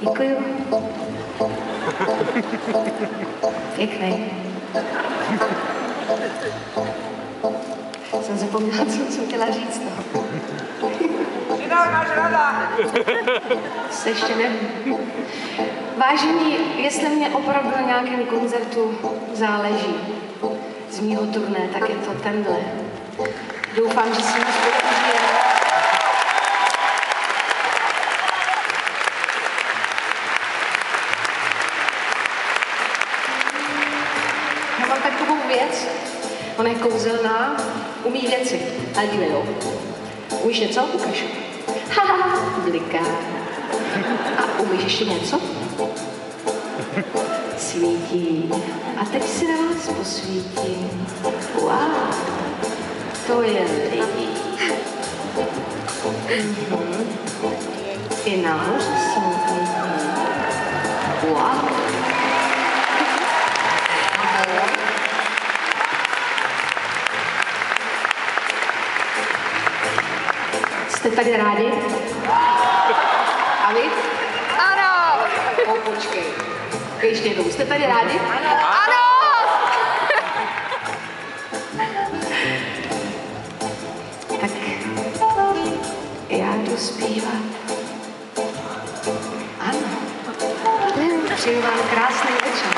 Děkuju. Pěkný. Jsem zapomněla, co jsem chtěla říct. Přidal máš rada. Se ještě nevím. Vážení, jestli mě opravdu na nějakém koncertu záleží z mýho turné, tak je to tenhle. Doufám, že si ho spolu užijeme. Já mám takovou věc, ona je kouzelná, umí věci. Ale dívej, jo. Umíš něco? Ukaž. Haha, bliká. A umíš ještě něco? Svítí. A teď si na vás posvítím. Wow, to je lidi. I nahoře jsou lidi. Wow. Jste tady rádi? A vy? Ano! Počkej. Ještě jednou. Jste tady rádi? Ano! Tak já jdu zpívat. Ano. Přeju vám krásný večer.